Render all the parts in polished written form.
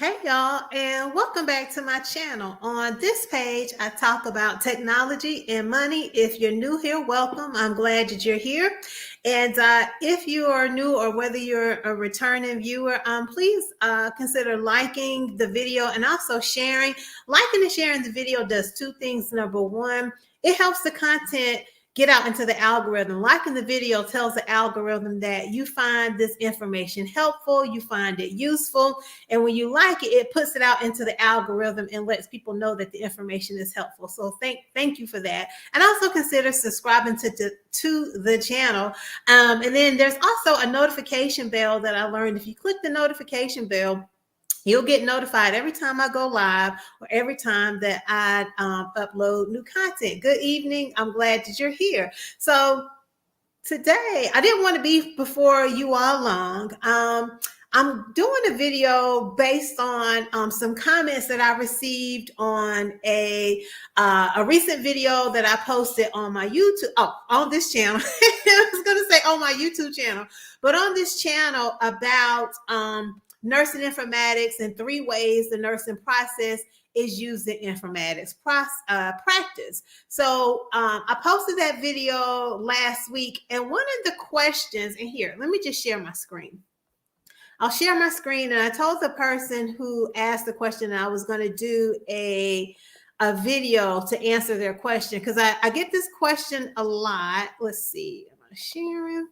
Hey y'all, and welcome back to my channel. On this page, I talk about technology and money. If you're new here, welcome. I'm glad that you're here. And if you are new or whether you're a returning viewer, please consider liking the video and also sharing. Liking and sharing the video does two things. Number one, it helps the content get out into the algorithm. Liking the video tells the algorithm that you find this information helpful, you find it useful, and when you like it, it puts it out into the algorithm and lets people know that the information is helpful. So thank you for that. And also consider subscribing to the channel. And then there's also a notification bell that I learned. If you click the notification bell, you'll get notified every time I go live or every time that I upload new content. Good evening. I'm glad that you're here. So today, I didn't want to be before you all long. I'm doing a video based on some comments that I received on a recent video that I posted on my YouTube, on this channel. I was going to say on my YouTube channel, but on this channel about nursing informatics and 3 ways the nursing process is used in informatics practice. So I posted that video last week, and one of the questions, and here, let me just share my screen. I'll share my screen, and I told the person who asked the question I was going to do a video to answer their question, because I get this question a lot. Let's see, I'm going to share it.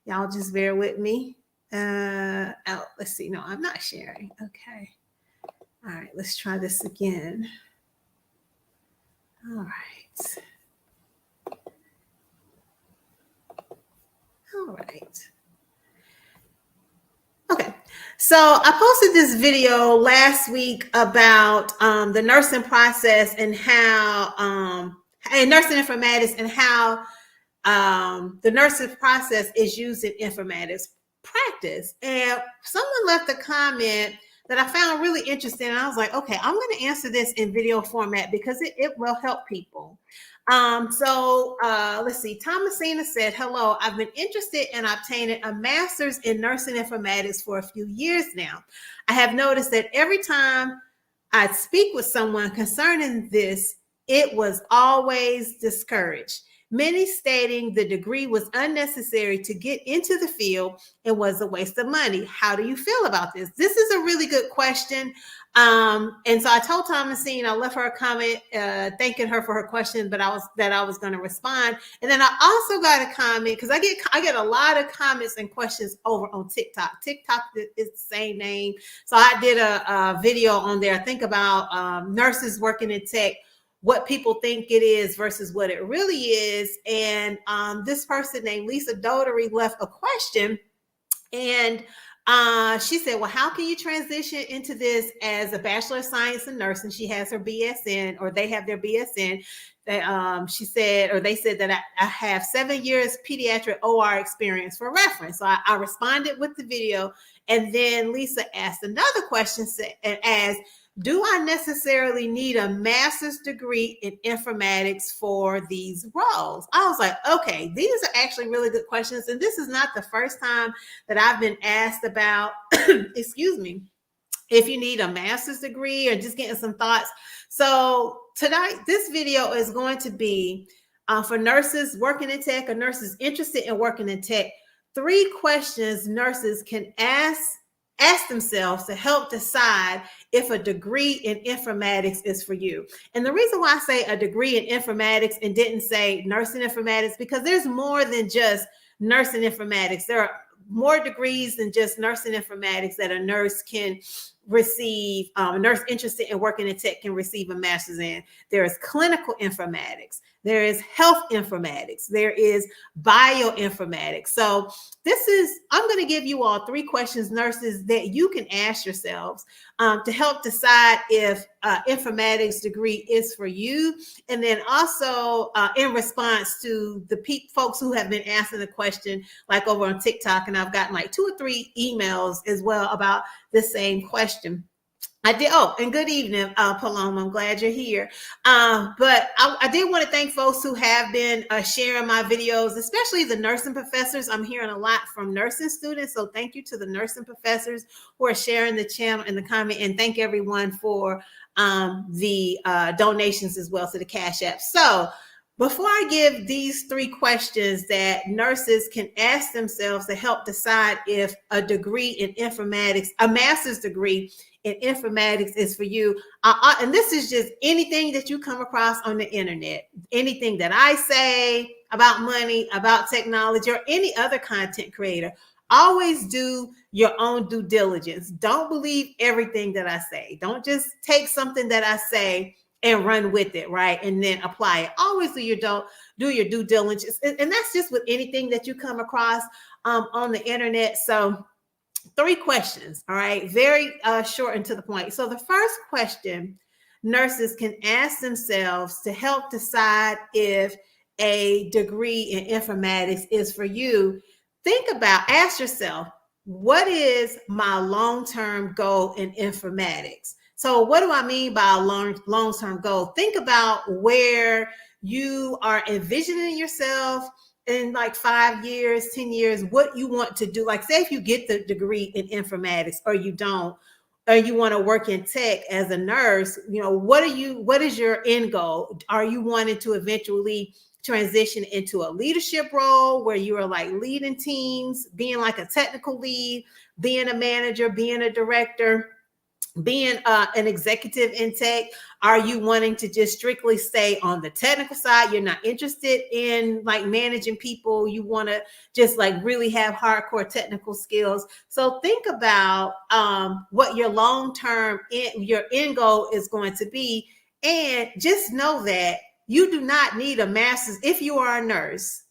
Y'all just bear with me. Let's see. No, I'm not sharing. Okay. All right, let's try this again. All right. All right. Okay. So I posted this video last week about the nursing process and how, and nursing informatics and how the nursing process is used in informatics practice. And someone left a comment that I found really interesting. And I was like, okay, I'm going to answer this in video format because it will help people. Let's see. Thomasina said, hello, I've been interested in obtaining a master's in nursing informatics for a few years now. I have noticed that every time I speak with someone concerning this, it was always discouraged. Many stating the degree was unnecessary to get into the field and was a waste of money. How do you feel about this? This is a really good question. And so I told Thomasine, I left her a comment thanking her for her question, but I was going to respond. And then I also got a comment because I get a lot of comments and questions over on TikTok. TikTok is the same name. So I did a video on there. I think about nurses working in tech, what people think it is versus what it really is. And this person named Lisa Dotery left a question, and she said, well, how can you transition into this as a Bachelor of Science in Nursing? She has her BSN, or they have their BSN. She said, or they said that I have 7 years pediatric OR experience for reference. So I responded with the video, and then Lisa asked another question and asked, do I necessarily need a master's degree in informatics for these roles? I was like, okay, these are actually really good questions. And this is not the first time that I've been asked about, excuse me, if you need a master's degree or just getting some thoughts. So tonight, this video is going to be for nurses working in tech or nurses interested in working in tech. 3 questions nurses can ask themselves to help decide if a degree in informatics is for you. And the reason why I say a degree in informatics and didn't say nursing informatics, because there's more than just nursing informatics. There are more degrees than just nursing informatics that a nurse can receive. A nurse interested in working in tech can receive a master's in. There is clinical informatics. There is health informatics. There is bioinformatics. So I'm going to give you all 3 questions, nurses, that you can ask yourselves to help decide if informatics degree is for you. And then also in response to the folks who have been asking the question, like over on TikTok, and I've gotten like 2 or 3 emails as well about the same question. I did. Oh, and good evening, Paloma. I'm glad you're here. But I did want to thank folks who have been sharing my videos, especially the nursing professors. I'm hearing a lot from nursing students. So thank you to the nursing professors who are sharing the channel in the comment. And thank everyone for the donations as well to the Cash App. So before I give these 3 questions that nurses can ask themselves to help decide if a degree in informatics, a master's degree in informatics is for you. And this is just anything that you come across on the internet, anything that I say about money, about technology, or any other content creator. Always do your own due diligence. Don't believe everything that I say. Don't just take something that I say and run with it, right? And then apply it. Always do your due diligence. And that's just with anything that you come across on the internet. So 3 questions, all right? Very short and to the point. So the first question nurses can ask themselves to help decide if a degree in informatics is for you, ask yourself, what is my long-term goal in informatics? So what do I mean by a long-term goal? Think about where you are envisioning yourself in like 5 years, 10 years, what you want to do. Like say if you get the degree in informatics or you don't, or you want to work in tech as a nurse, what is your end goal? Are you wanting to eventually transition into a leadership role where you are like leading teams, being like a technical lead, being a manager, being a director, being an executive in tech? Are you wanting to just strictly stay on the technical side? You're not interested in like managing people. You want to just like really have hardcore technical skills. So think about what your long-term your end goal is going to be. And just know that you do not need a master's. If you are a nurse,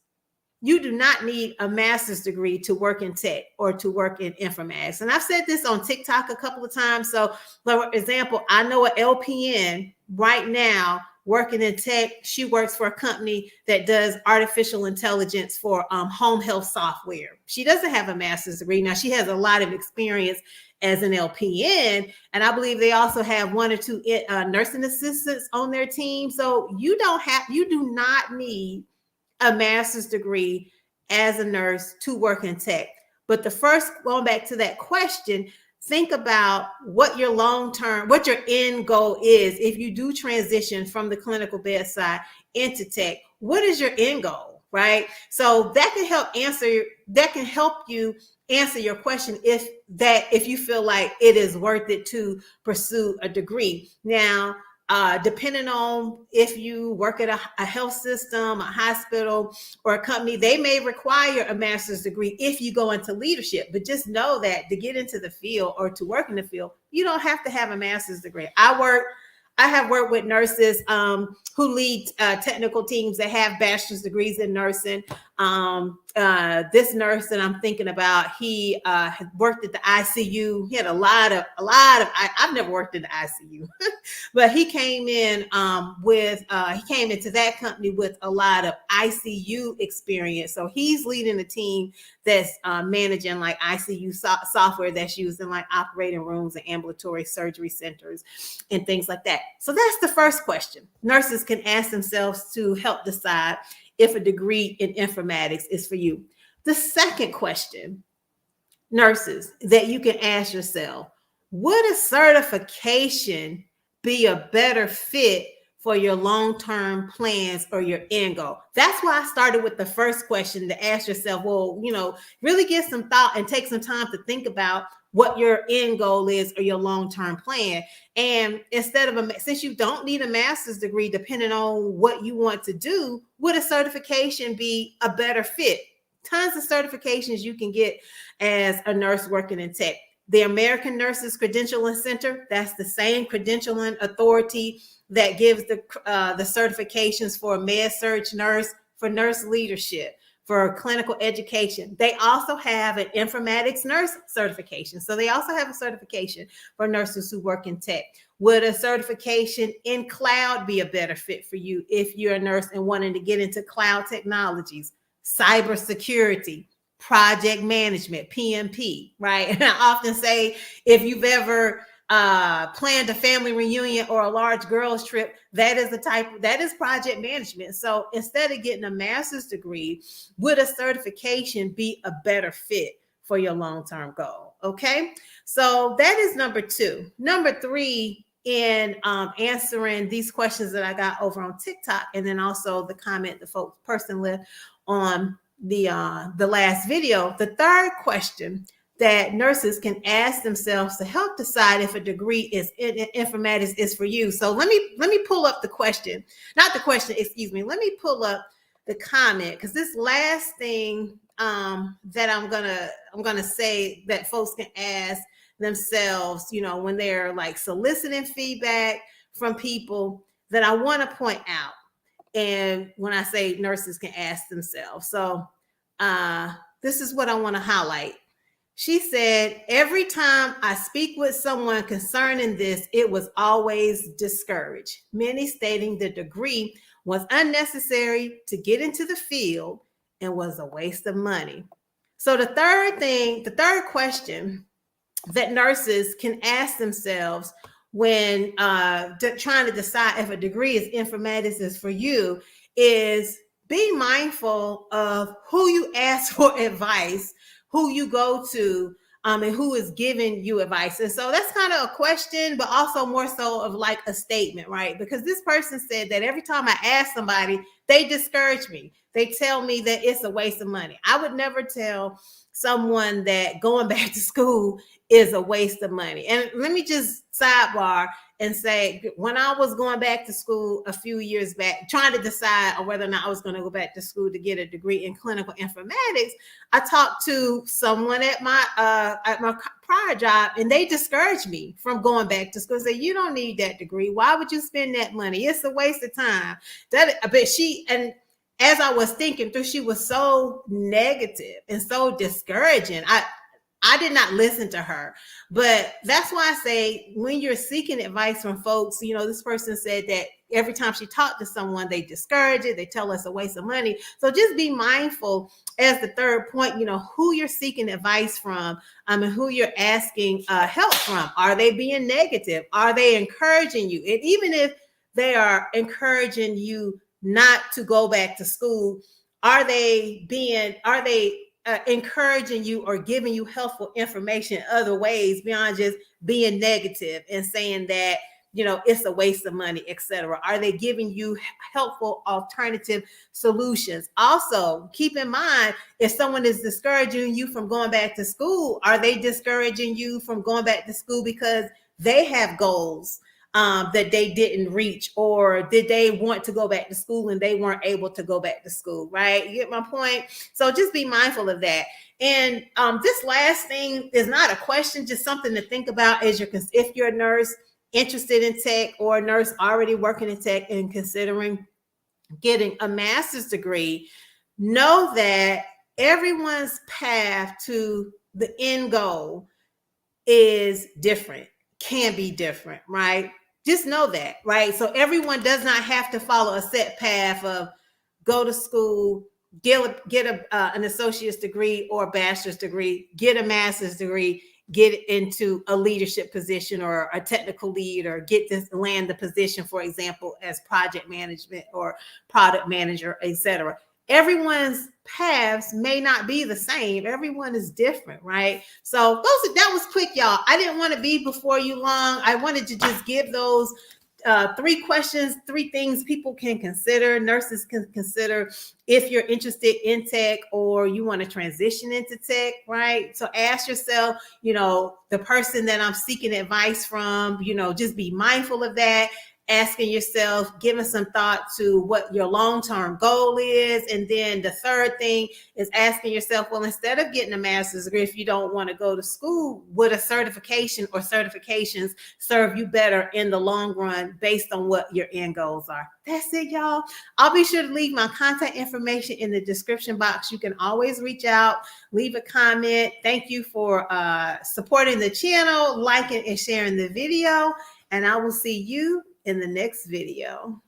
you do not need a master's degree to work in tech or to work in informatics. And I've said this on TikTok a couple of times. So, for example, I know an LPN right now working in tech. She works for a company that does artificial intelligence for home health software. She doesn't have a master's degree. Now, she has a lot of experience as an LPN. And I believe they also have 1 or 2 nursing assistants on their team. So you do not need a master's degree as a nurse to work in tech. But going back to that question, think about what your end goal is. If you do transition from the clinical bedside into tech, what is your end goal, right? So that can help you answer your question if you feel like it is worth it to pursue a degree. Now, depending on if you work at a health system, a hospital, or a company, they may require a master's degree if you go into leadership. But just know that to get into the field or to work in the field, you don't have to have a master's degree. I have worked with nurses who lead technical teams that have bachelor's degrees in nursing. This nurse that I'm thinking about, he had worked at the ICU. He had a lot of. I've never worked in the ICU, but he came in he came into that company with a lot of ICU experience. So he's leading a team that's managing like ICU software that's used in like operating rooms and ambulatory surgery centers and things like that. So that's the first question nurses can ask themselves to help decide if a degree in informatics is for you. The second question, nurses, that you can ask yourself, would a certification be a better fit for your long-term plans or your end goal? That's why I started with the first question, to ask yourself, well, really give some thought and take some time to think about what your end goal is or your long-term plan. And since you don't need a master's degree, depending on what you want to do, would a certification be a better fit? Tons of certifications you can get as a nurse working in tech. The American Nurses Credentialing Center, that's the same credentialing authority that gives the certifications for a med-surg nurse, for nurse leadership, for clinical education. They also have an informatics nurse certification. So they also have a certification for nurses who work in tech. Would a certification in cloud be a better fit for you if you're a nurse and wanting to get into cloud technologies, cybersecurity, project management, PMP, right? And I often say, if you've ever planned a family reunion or a large girls trip. That is project management. So instead of getting a master's degree, would a certification be a better fit for your long-term goal? Okay, so that is number 2. Number 3, in answering these questions that I got over on TikTok, and then also the comment the person left on the last video. The third question that nurses can ask themselves to help decide if a degree in informatics is for you. So let me pull up the question, not the question, excuse me. Let me pull up the comment, because this last thing that I'm gonna say that folks can ask themselves, when they're like soliciting feedback from people, that I want to point out. And when I say nurses can ask themselves, so this is what I want to highlight. She said, every time I speak with someone concerning this, it was always discouraged, many stating the degree was unnecessary to get into the field and was a waste of money. So the third question that nurses can ask themselves when trying to decide if a degree in informatics is for you is be mindful of who you ask for advice, who you go to, and who is giving you advice. And so that's kind of a question, but also more so of like a statement, right? Because this person said that every time I ask somebody, they discourage me. They tell me that it's a waste of money. I would never tell someone that going back to school is a waste of money. And let me just sidebar and say, when I was going back to school a few years back, trying to decide on whether or not I was going to go back to school to get a degree in clinical informatics, I talked to someone at my prior job, and they discouraged me from going back to school. Say, you don't need that degree. Why would you spend that money? It's a waste of time. And as I was thinking through, she was so negative and so discouraging. I did not listen to her. But that's why I say, when you're seeking advice from folks, this person said that every time she talked to someone, they discourage it. They tell us a waste of money. So just be mindful, as the third point, who you're seeking advice from, and who you're asking help from. Are they being negative? Are they encouraging you? And even if they are encouraging you not to go back to school, are they encouraging you or giving you helpful information in other ways beyond just being negative and saying that it's a waste of money, etc.? Are they giving you helpful alternative solutions? Also, keep in mind, if someone is discouraging you from going back to school, are they discouraging you from going back to school because they have goals that they didn't reach, or did they want to go back to school and they weren't able to go back to school, right? You get my point? So just be mindful of that. And this last thing is not a question, just something to think about if you're a nurse interested in tech, or a nurse already working in tech and considering getting a master's degree. Know that everyone's path to the end goal is different, can be different, right? Just know that, right? So everyone does not have to follow a set path of go to school, get an associate's degree or a bachelor's degree, get a master's degree, get into a leadership position or a technical lead, or land the position, for example, as project management or product manager, etc. Everyone's paths may not be the same. Everyone is different, right? So that was quick, y'all. I didn't want to be before you long. I wanted to just give those 3 questions, 3 things people can consider, nurses can consider if you're interested in tech or you want to transition into tech, right? So ask yourself, the person that I'm seeking advice from, just be mindful of that. Asking yourself, giving some thought to what your long-term goal is. And then the third thing is asking yourself, well, instead of getting a master's degree, if you don't want to go to school, would a certification or certifications serve you better in the long run based on what your end goals are? That's it, y'all. I'll be sure to leave my contact information in the description box. You can always reach out, leave a comment. Thank you for supporting the channel, liking and sharing the video, and I will see you in the next video.